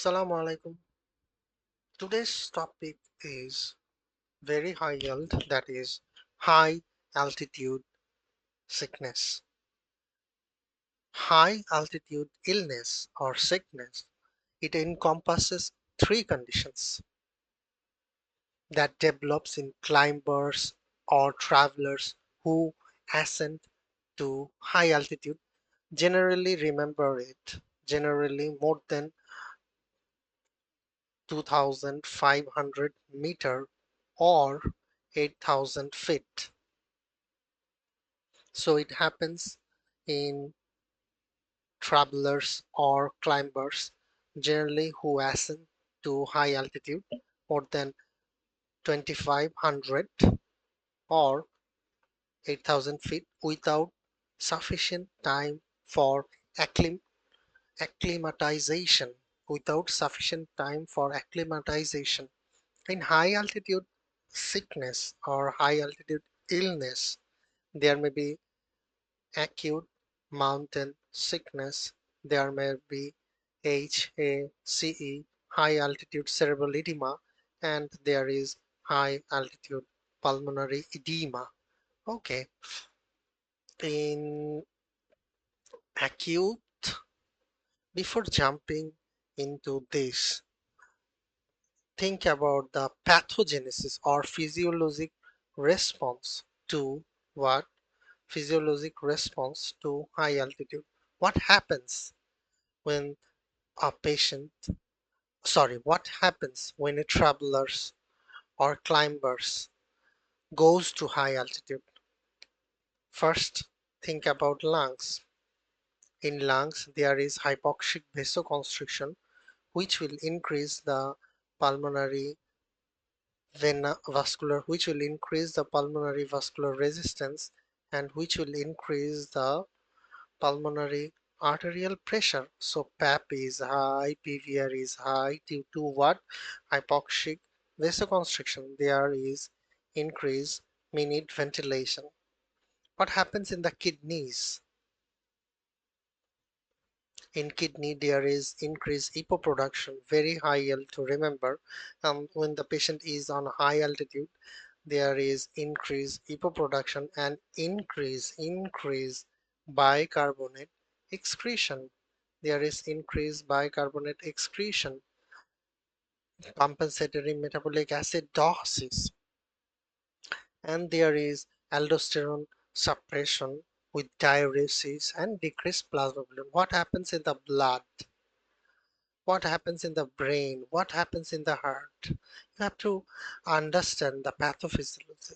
Assalamu alaikum. Today's topic is very high yield, that is high altitude sickness. High altitude illness or sickness, it encompasses three conditions that develops in climbers or travelers who ascend to high altitude. Generally remember it, generally more than 2500 meter or 8000 feet. So it happens in travelers or climbers generally who ascend to high altitude more than 2500 or 8000 feet without sufficient time for acclim- acclimatization. Without sufficient time for acclimatization. In high altitude sickness or high altitude illness, there may be acute mountain sickness, there may be HACE, high altitude cerebral edema, and there is high altitude pulmonary edema. Okay, in acute, before jumping into this, think about the pathogenesis or physiologic response to what? Physiologic response to high altitude. What happens when a patient, what happens when a travelers or climbers goes to high altitude? First, think about lungs. In lungs, there is hypoxic vasoconstriction, which will increase the pulmonary which will increase the pulmonary vascular resistance and which will increase the pulmonary arterial pressure. So PAP is high, PVR is high due to what? Hypoxic vasoconstriction. There is increased minute ventilation. What happens in the kidneys? In kidney there is increased EPO production, very high yield to remember. When the patient is on high altitude, there is increased EPO production and increase bicarbonate excretion. There is increased bicarbonate excretion, compensatory metabolic acidosis, and there is aldosterone suppression with diuresis and decreased plasma volume. What happens in the blood? What happens in the brain? What happens in the heart? You have to understand the pathophysiology.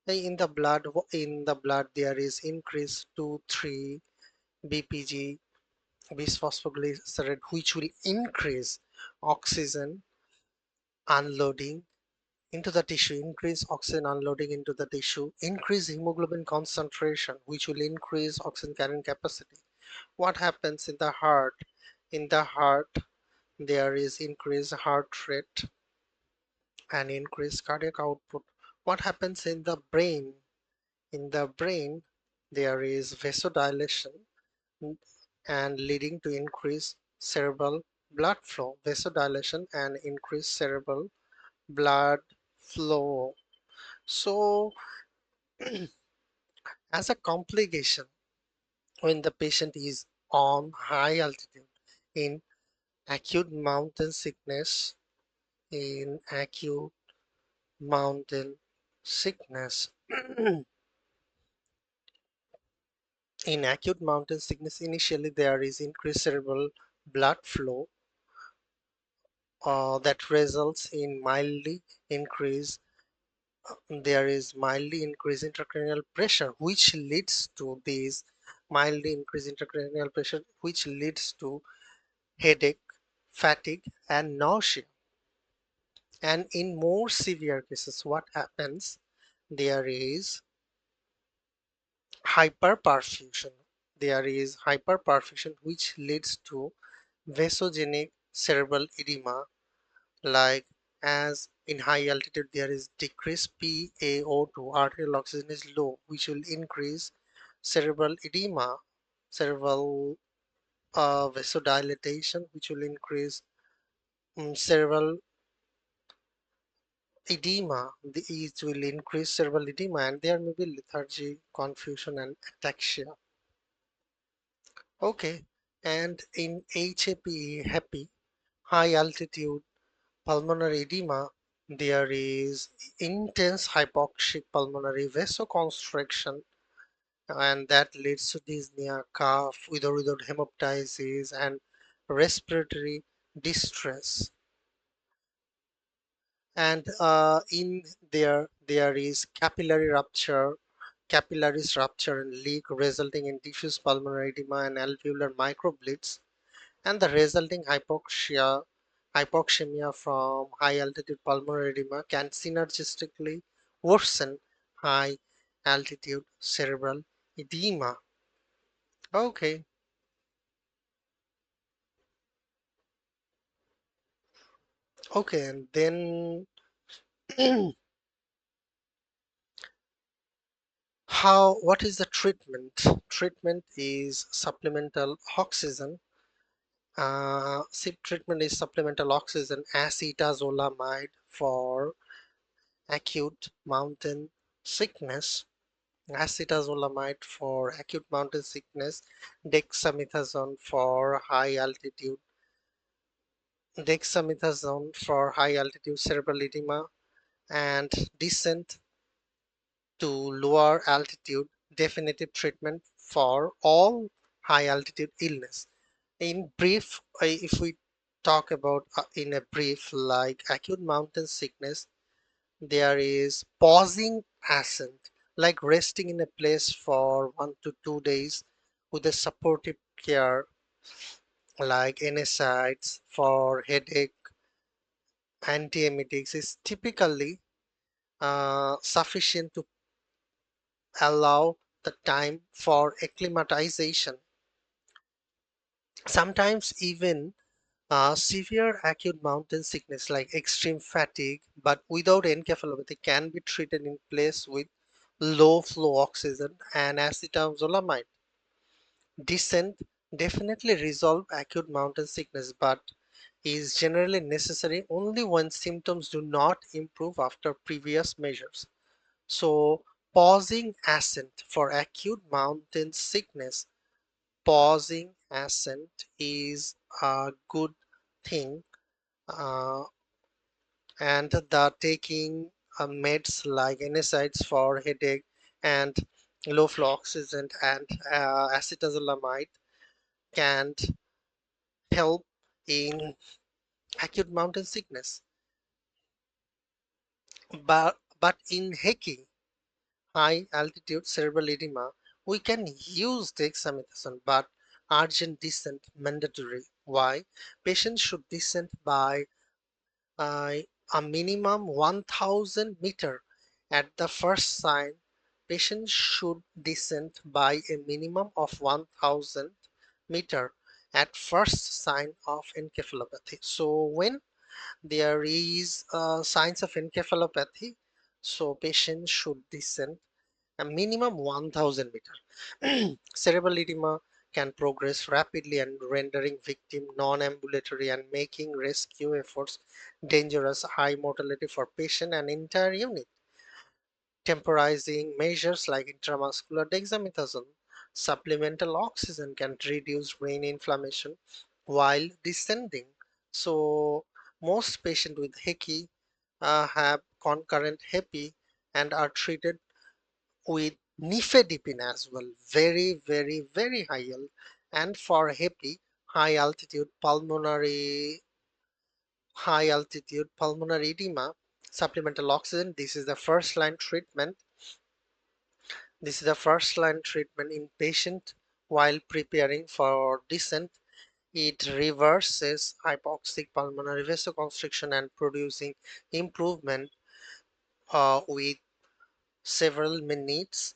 In the blood there is increase 2,3 bpg bisphosphoglycerate, which will increase oxygen unloading into the tissue, increase oxygen unloading into the tissue, increase hemoglobin concentration, which will increase oxygen carrying capacity. What happens in the heart? In the heart there is increased heart rate and increased cardiac output. What happens in the brain? In the brain, there is vasodilation and leading to increased cerebral blood flow. Vasodilation and increased cerebral blood flow. So, as a complication, when the patient is on high altitude in acute mountain sickness, in acute mountain sickness, in acute mountain sickness, initially there is increased cerebral blood flow that results in mildly increase there is mildly increased intracranial pressure which leads to this mildly increased intracranial pressure which leads to headache, fatigue and nausea. And in more severe cases what happens, there is hyperperfusion. There is hyperperfusion which leads to vasogenic cerebral edema, like as in high altitude there is decreased PaO2, arterial oxygen is low, which will increase cerebral edema, cerebral vasodilatation, which will increase cerebral edema. It will increase cerebral edema, and there may be lethargy, confusion, and ataxia. Okay, and in HAPE, happy, high altitude pulmonary edema, there is intense hypoxic pulmonary vasoconstriction, and that leads to dyspnea, cough, with or without hemoptysis, and respiratory distress. And in there is capillaries rupture and leak, resulting in diffuse pulmonary edema and alveolar microbleeds, and the resulting hypoxemia from high altitude pulmonary edema can synergistically worsen high altitude cerebral edema. Okay, okay, and then what is the treatment? Treatment is supplemental oxygen. Treatment is supplemental oxygen acetazolamide for acute mountain sickness, acetazolamide for acute mountain sickness, dexamethasone for high altitude, dexamethasone for high altitude cerebral edema, and descent to lower altitude definitive treatment for all high altitude illness. In brief, if we talk about in a brief, like acute mountain sickness, there is pausing ascent, like resting in a place for 1 to 2 days with a supportive care like NSAIDs for headache, antiemetics is typically sufficient to allow the time for acclimatization. Sometimes even severe acute mountain sickness like extreme fatigue but without encephalopathy can be treated in place with low flow oxygen and acetazolamide. Descent definitely resolve acute mountain sickness but is generally necessary only when symptoms do not improve after previous measures. So pausing ascent for acute mountain sickness, pausing ascent is a good thing, uh, and the taking meds like NSAIDs for headache and low flow oxygen and acetazolamide can help in acute mountain sickness. But in HECI, high altitude cerebral edema, we can use dexamethasone, but urgent descent mandatory. Why? Patients should descend by uh, a minimum 1000 meter at the first sign. Patients should descend by a minimum of 1000 meter at first sign of encephalopathy. So when there is signs of encephalopathy, so patients should descend a minimum 1000 meter. Cerebral edema can progress rapidly and rendering victim non-ambulatory and making rescue efforts dangerous, high mortality for patient and entire unit. Temporizing measures like intramuscular dexamethasone, supplemental oxygen can reduce brain inflammation while descending. So most patients with HECI have concurrent HEPI and are treated with nifedipine as well, very, very, very high yield. And for HEPI, high altitude pulmonary edema, supplemental oxygen. This is the first line treatment. This is the first line treatment in patient while preparing for descent. It reverses hypoxic pulmonary vasoconstriction and producing improvement with several minutes.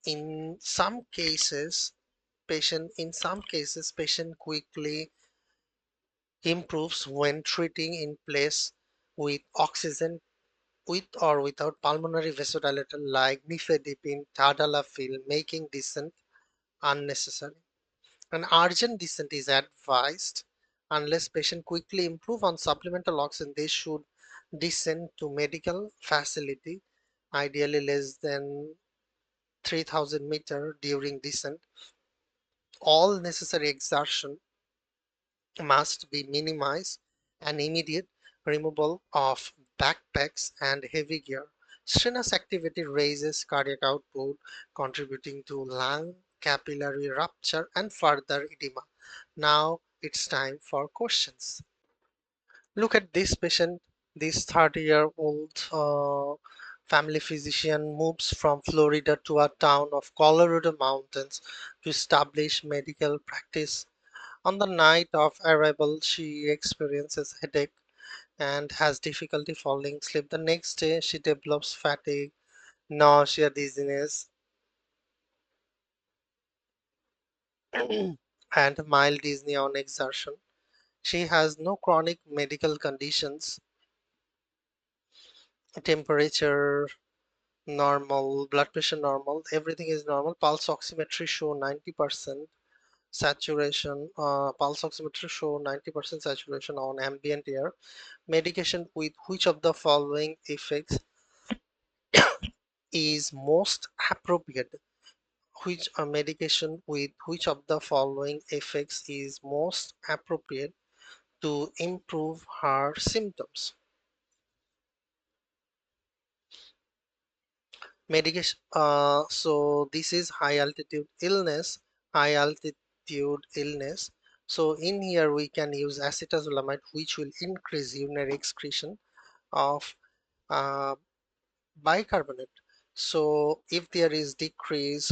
In some cases, patient quickly improves when treating in place with oxygen with or without pulmonary vasodilator like nifedipine, tadalafil, making descent unnecessary. An urgent descent is advised Unless patient quickly improve on supplemental oxygen, they should descend to medical facility, ideally less than 3000 meter during descent. All necessary exertion must be minimized and immediate removal of backpacks and heavy gear. Strenuous activity raises cardiac output, contributing to lung capillary rupture and further edema. Now it's time for questions. Look at this patient. This 30-year-old family physician moves from Florida to a town of Colorado Mountains to establish medical practice. On the night of arrival, she experiences headache and has difficulty falling asleep. The next day, she develops fatigue, nausea, dizziness, and mild dyspnea on exertion. She has no chronic medical conditions, temperature normal, blood pressure normal, everything is normal. Pulse oximetry show 90% saturation. Pulse oximetry show 90% saturation on ambient air. Medication with which of the following effects is most appropriate? Which medication with which of the following effects is most appropriate to improve her symptoms? Medication. So this is high altitude illness. High altitude illness. So in here we can use acetazolamide, which will increase urinary excretion of uh, bicarbonate. So if there is decrease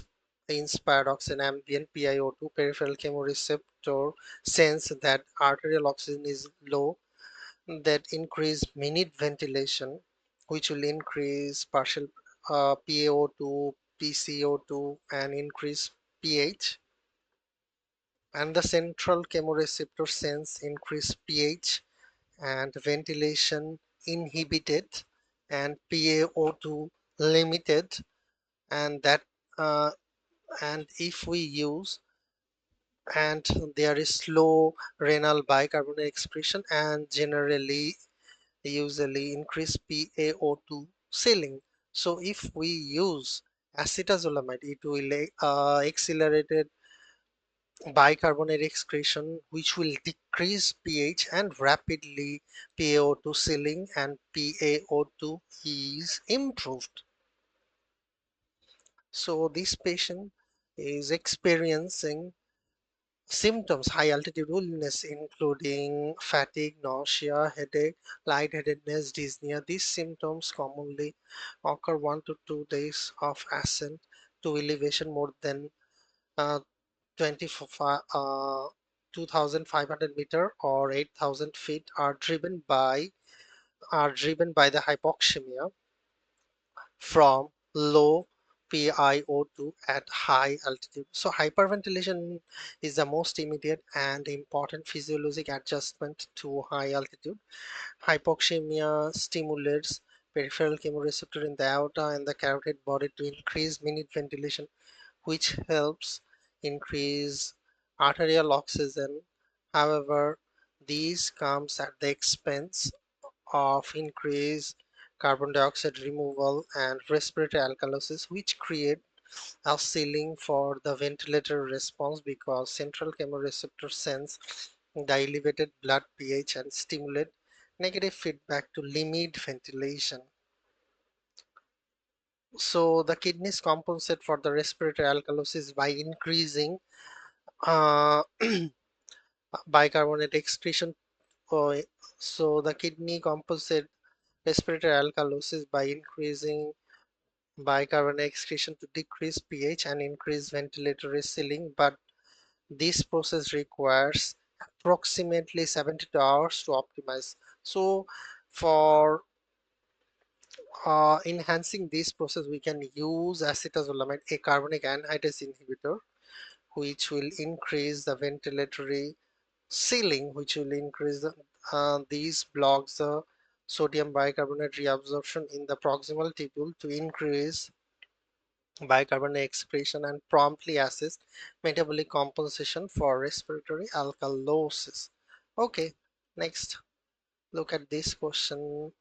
in spirox and ambient PiO2, peripheral chemoreceptor sense that arterial oxygen is low, that increase minute ventilation, which will increase partial PaO2, PCO2, and increase pH. And the central chemoreceptor sense increase pH and ventilation inhibited and PaO2 limited, and that uh, and if we use and there is slow renal bicarbonate excretion and generally usually increase PaO2 ceiling. So if we use acetazolamide, it will accelerate bicarbonate excretion, which will decrease pH and rapidly PaO2 ceiling, and PaO2 is improved. So this patient is experiencing symptoms high altitude illness including fatigue, nausea, headache, lightheadedness, dyspnea. These symptoms commonly occur 1 to 2 days of ascent to elevation more than uh, 25, 2,500 meter or 8,000 feet are driven by the hypoxemia from low PiO2 at high altitude. So hyperventilation is the most immediate and important physiologic adjustment to high altitude. Hypoxemia stimulates peripheral chemoreceptor in the aorta and the carotid body to increase minute ventilation, which helps increase arterial oxygen. However, these comes at the expense of increased carbon dioxide removal and respiratory alkalosis, which create a ceiling for the ventilator response because central chemoreceptor sense the elevated blood pH and stimulate negative feedback to limit ventilation. So the kidneys compensate for the respiratory alkalosis by increasing uh, bicarbonate excretion. uh, so the kidney compensate respiratory alkalosis by increasing bicarbonate excretion to decrease pH and increase ventilatory ceiling, but this process requires approximately 72 hours to optimize. So for enhancing this process, we can use acetazolamide, a carbonic anhydrase inhibitor, which will increase the ventilatory ceiling, which will increase these blocks the sodium bicarbonate reabsorption in the proximal tubule to increase bicarbonate excretion and promptly assist metabolic compensation for respiratory alkalosis. Okay, next, look at this question.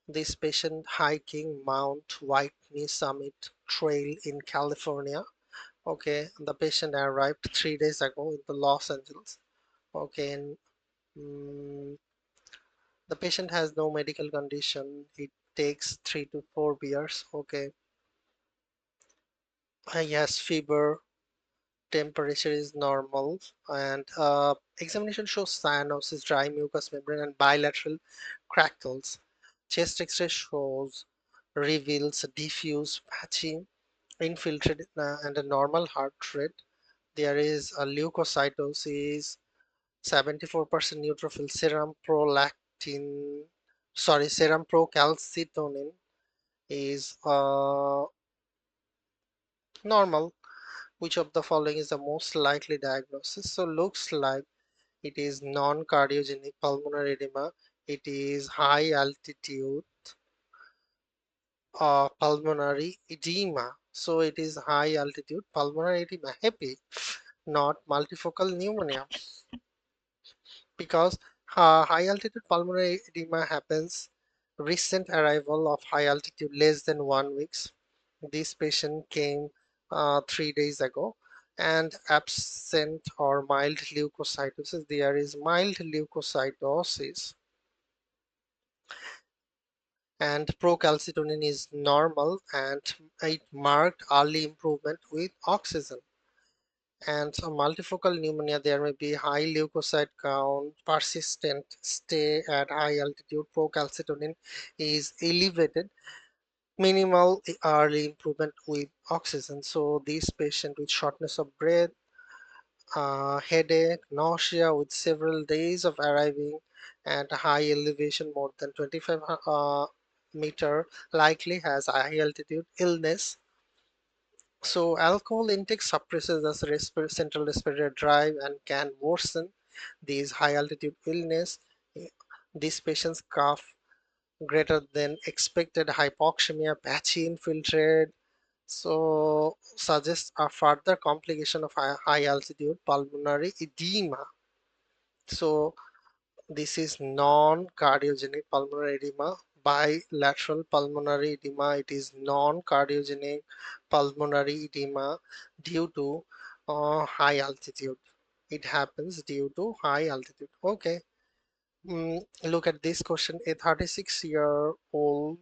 This patient hiking Mount Whitney Summit Trail in California. Okay, the patient arrived 3 days ago in the Los Angeles. Okay, and the patient has no medical condition. It takes 3 to 4 beers. Okay, he has fever, temperature is normal, and examination shows cyanosis, dry mucous membrane, and bilateral crackles. Chest X-ray reveals diffuse patchy infiltrated and a normal heart rate. There is a leukocytosis, 74% neutrophil, serum procalcitonin is normal. Which of the following is the most likely diagnosis? So looks like it is non-cardiogenic pulmonary edema. It is high altitude pulmonary edema. So it is high altitude pulmonary edema. Happy, not multifocal pneumonia, because high altitude pulmonary edema happens recent arrival of high altitude less than 1 weeks. This patient came 3 days ago, and absent or mild leukocytosis. There is mild leukocytosis, and procalcitonin is normal, and it marked early improvement with oxygen. And so multifocal pneumonia, there may be high leukocyte count, persistent stay at high altitude, procalcitonin is elevated, minimal early improvement with oxygen. So this patient with shortness of breath, headache, nausea with several days of arriving at high elevation more than 25 meter likely has high altitude illness. So alcohol intake suppresses the central respiratory drive and can worsen these high altitude illness. These patients cough greater than expected, hypoxemia, patchy infiltrate, so suggests a further complication of high altitude pulmonary edema. So this is non-cardiogenic pulmonary edema. Bilateral pulmonary edema, it is non-cardiogenic pulmonary edema due to high altitude. It happens due to high altitude. Okay. Look at this question. A 36-year-old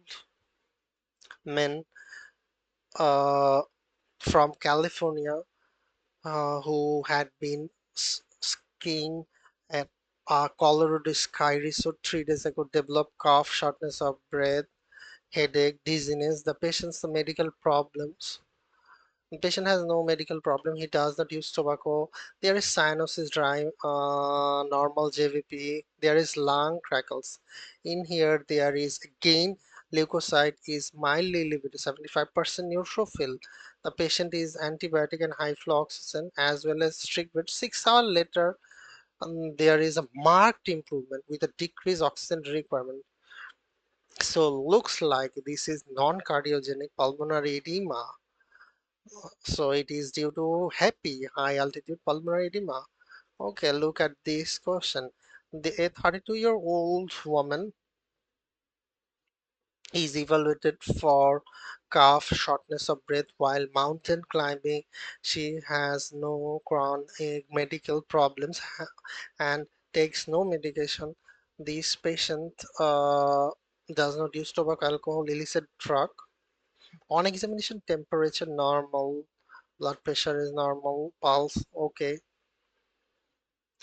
man uh, from California who had been skiing at Colorado Ski Resort 3 days ago developed cough, shortness of breath, headache, dizziness. The patient's medical problems. The patient has no medical problem. He does not use tobacco. There is cyanosis, dry, normal JVP. There is lung crackles. In here, there is again leukocyte is mildly elevated, 75% neutrophil. The patient is antibiotic and high flow oxygen as well as strict bed. 6 hours later, there is a marked improvement with a decreased oxygen requirement. So looks like this is non-cardiogenic pulmonary edema. So it is due to happy high altitude pulmonary edema. Okay, look at this question. A 32-year-old woman is evaluated for cough, shortness of breath while mountain climbing. She has no chronic medical problems and takes no medication. This patient does not use tobacco, alcohol, illicit drug. On examination, temperature normal, blood pressure is normal, pulse okay,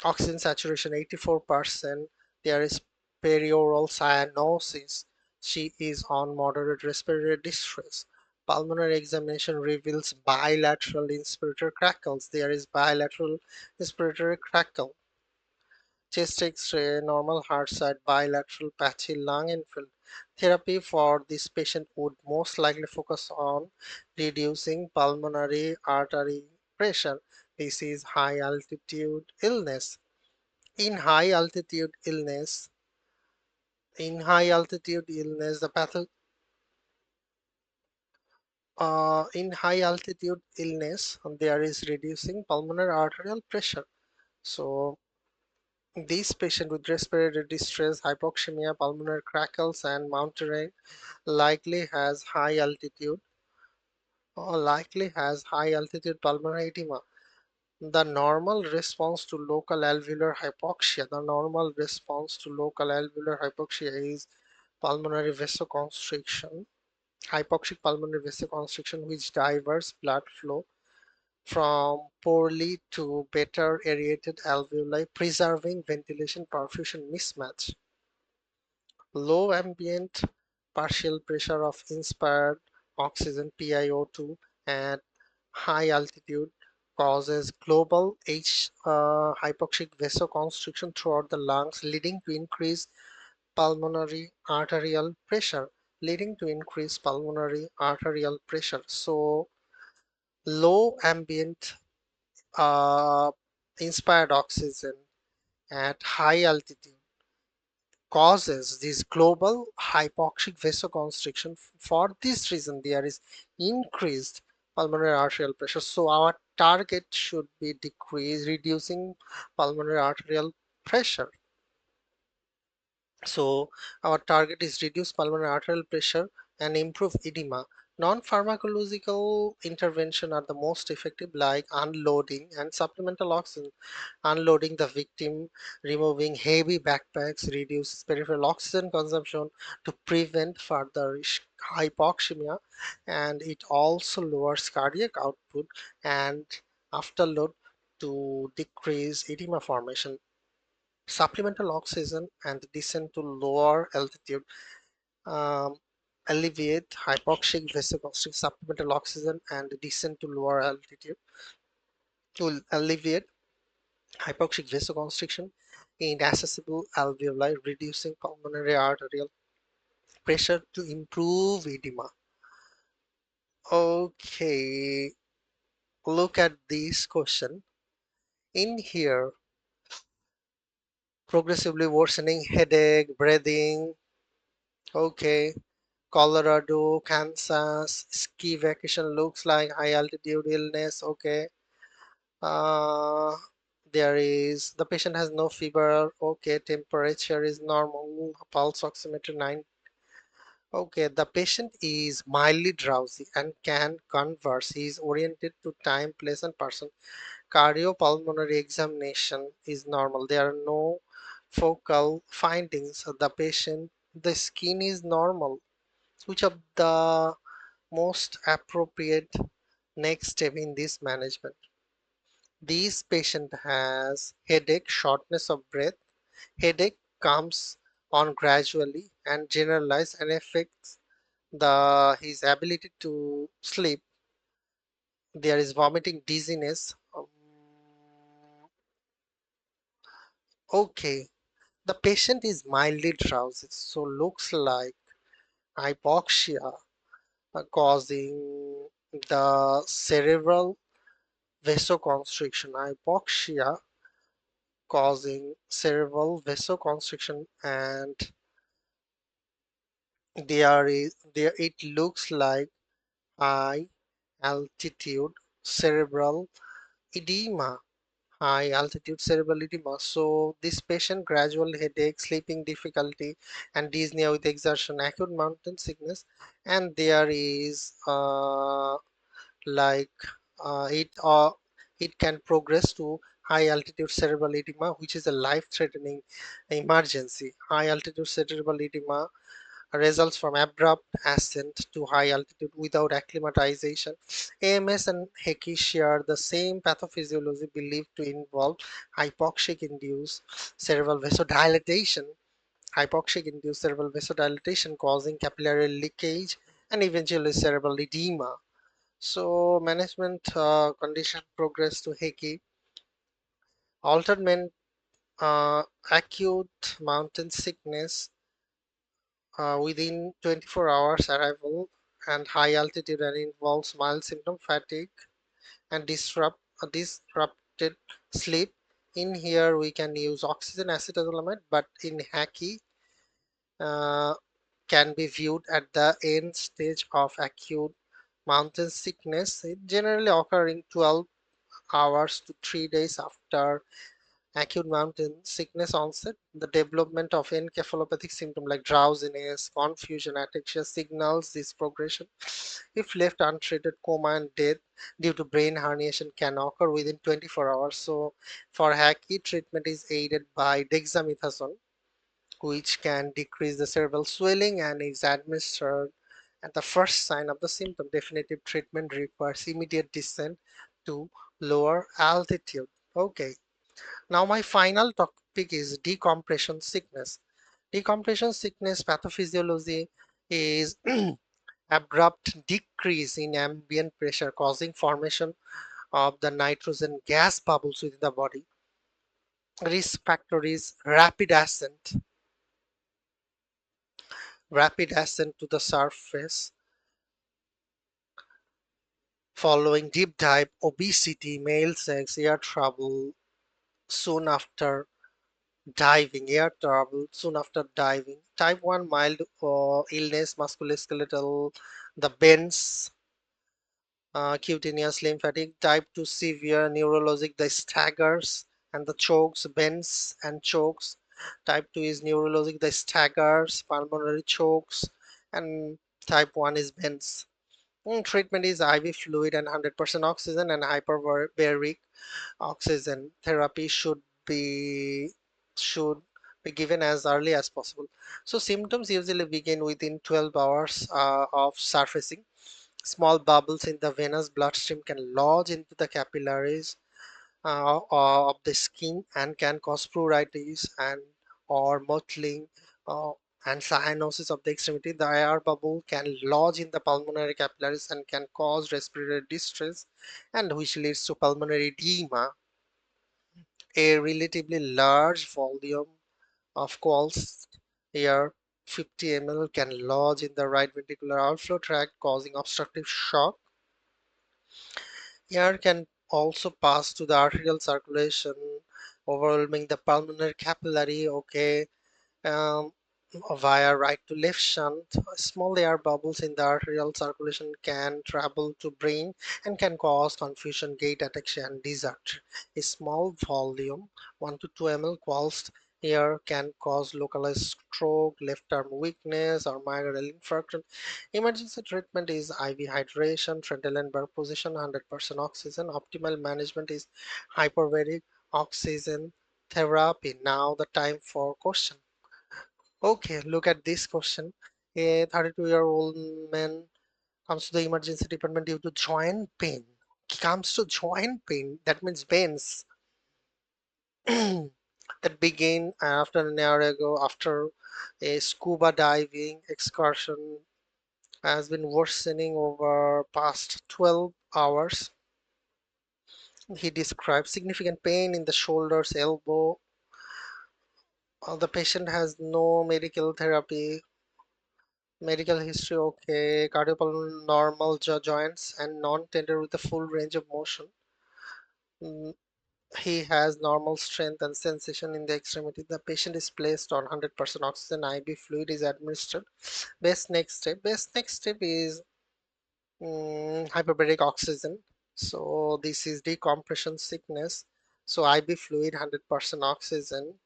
oxygen saturation 84%. There is perioral cyanosis. She is on moderate respiratory distress. Pulmonary examination reveals bilateral inspiratory crackles. There is bilateral inspiratory crackle. Chest X-ray, normal heart side, bilateral patchy lung infill. Therapy for this patient would most likely focus on reducing pulmonary artery pressure. This is high altitude illness. In high altitude illness, the in high altitude illness, there is reducing pulmonary arterial pressure. So These patients with respiratory distress, hypoxemia, pulmonary crackles, and mountaineering likely has high altitude pulmonary edema. The normal response to local alveolar hypoxia. The normal response to local alveolar hypoxia is pulmonary vasoconstriction, hypoxic pulmonary vasoconstriction, which diverts blood flow from poorly to better aerated alveoli, preserving ventilation perfusion mismatch. Low ambient partial pressure of inspired oxygen PiO2 at high altitude causes global hypoxic vasoconstriction throughout the lungs, leading to increased pulmonary arterial pressure. So low ambient inspired oxygen at high altitude causes this global hypoxic vasoconstriction. For this reason, there is increased pulmonary arterial pressure. So our target should be reducing pulmonary arterial pressure. So our target is reduce pulmonary arterial pressure and improve edema. Non-pharmacological intervention are the most effective, like unloading and supplemental oxygen. Unloading the victim, removing heavy backpacks, reduces peripheral oxygen consumption to prevent further hypoxemia, and it also lowers cardiac output and afterload to decrease edema formation. Supplemental oxygen and descent to lower altitude um, alleviate hypoxic vasoconstriction. Supplemental oxygen and descent to lower altitude to alleviate hypoxic vasoconstriction in accessible alveoli, reducing pulmonary arterial pressure to improve edema. Okay, look at this question. In here, progressively worsening headache, breathing. Okay, Colorado, Kansas, ski vacation looks like high altitude illness. Okay, uh, there is the patient has no fever. Okay, temperature is normal. Pulse oximeter 9. Okay, the patient is mildly drowsy and can converse. He is oriented to time, place, and person. Cardiopulmonary examination is normal. There are no focal findings of the patient. The skin is normal. Which of the most appropriate next step in this management? This patient has headache, shortness of breath. Headache comes on gradually and generalized and affects the his ability to sleep. There is vomiting, dizziness. Okay, the patient is mildly drowsy, so looks like hypoxia causing the cerebral vasoconstriction. Hypoxia causing cerebral vasoconstriction, and there it looks like high altitude cerebral edema. High altitude cerebral edema. So this patient gradual headache, sleeping difficulty, and dyspnea with exertion, acute mountain sickness, and there is like uh, it uh, it can progress to high altitude cerebral edema, which is a life-threatening emergency. High altitude cerebral edema results from abrupt ascent to high altitude without acclimatization. AMS and HECI share the same pathophysiology believed to involve hypoxic-induced cerebral vasodilatation, causing capillary leakage and eventually cerebral edema. So management condition progress to HECI, alternate acute mountain sickness within 24 hours arrival and high altitude and involves mild symptom fatigue and disrupted sleep. In here we can use oxygen acetazolamide, but in HACI uh, can be viewed at the end stage of acute mountain sickness, it generally occurring 12 hours to 3 days after Acute mountain sickness onset, the development of encephalopathic symptoms like drowsiness, confusion, ataxia signals this progression. If left untreated, coma and death due to brain herniation can occur within 24 hours. So, for HACI, treatment is aided by dexamethasone, which can decrease the cerebral swelling and is administered at the first sign of the symptom. Definitive treatment requires immediate descent to lower altitude. Okay, now my final topic is decompression sickness. Decompression sickness pathophysiology is abrupt decrease in ambient pressure causing formation of the nitrogen gas bubbles within the body. Risk factor is rapid ascent to the surface following deep dive, obesity, male sex, air travel soon after diving, type 1 mild illness, musculoskeletal, the bends, cutaneous lymphatic, type 2 severe neurologic, the staggers and the chokes, bends and chokes, type 2 is neurologic, the staggers, pulmonary chokes, and type 1 is bends. Treatment is IV fluid and 100% oxygen, and hyperbaric oxygen therapy should be given as early as possible. So symptoms usually begin within 12 hours of surfacing. Small bubbles in the venous bloodstream can lodge into the capillaries of the skin and can cause pruritus and or mottling uh, and cyanosis of the extremity. The air bubble can lodge in the pulmonary capillaries and can cause respiratory distress, and which leads to pulmonary edema. A relatively large volume of coalesced air, 50 ml, can lodge in the right ventricular outflow tract, causing obstructive shock. Air can also pass to the arterial circulation, overwhelming the pulmonary capillary. Okay, um, via right to left shunt. Small air bubbles in the arterial circulation can travel to brain and can cause confusion, gait, ataxia, and desert. A small volume, 1 to 2 ml coalesced air can cause localized stroke, left arm weakness, or myocardial infarction. Emergency treatment is IV hydration, frontal and back position, 100% oxygen. Optimal management is hyperbaric oxygen therapy. Now the time for question. Okay, look at this question. A 32-year-old man comes to the emergency department due to joint pain. He comes to joint pain, that means veins, that began after an hour ago after a scuba diving excursion has been worsening over past 12 hours. He describes significant pain in the shoulders, elbow. The patient has no medical history, okay, cardiopulmonary normal joints and non-tender with a full range of motion. Mm, he has normal strength and sensation in the extremity. The patient is placed on 100% oxygen. IV fluid is administered. Best next step is hyperbaric oxygen. So this is decompression sickness. So IV fluid, 100% oxygen.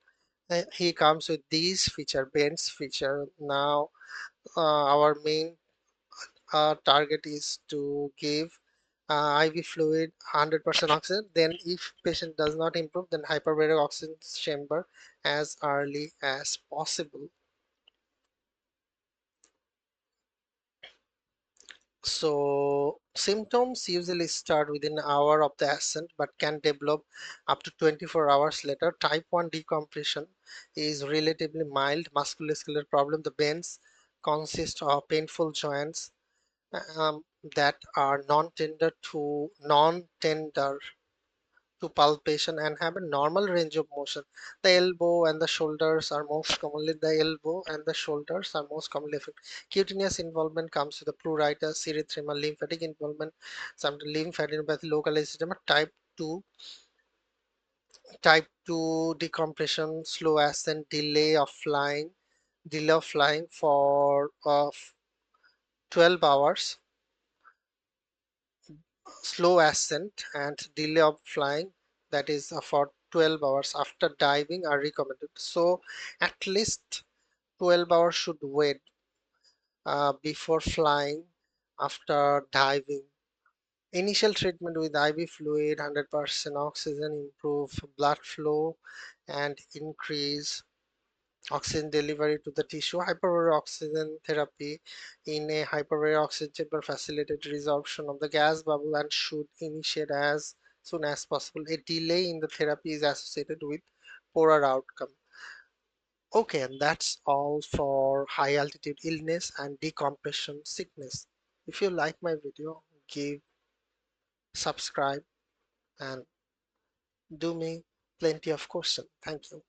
He comes with these feature, Bend's feature. Now our main target is to give IV fluid, 100% oxygen. Then if patient does not improve, then hyperbaric oxygen chamber as early as possible. So symptoms usually start within an hour of the ascent but can develop up to 24 hours later. Type 1 decompression is relatively mild musculoskeletal problem. The bends consist of painful joints um, that are non-tender to palpation and have a normal range of motion. The elbow and the shoulders are most commonly affected. Cutaneous involvement comes with the pruritus, erythema, lymphatic involvement, some lymphadenopathy, localized edema. Type 2 decompression, slow ascent, delay of flying for 12 hours, slow ascent and delay of flying, that is for 12 hours after diving are recommended. So at least 12 hours should wait before flying after diving. Initial treatment with IV fluid, 100% oxygen, improve blood flow and increase oxygen delivery to the tissue. Hyperbaric oxygen therapy in a hyperbaric oxygen chamber facilitated resorption of the gas bubble and should initiate as soon as possible. A delay in the therapy is associated with poorer outcome. Okay, and that's all for high altitude illness and decompression sickness. If you like my video, give, subscribe, and do me plenty of questions. Thank you.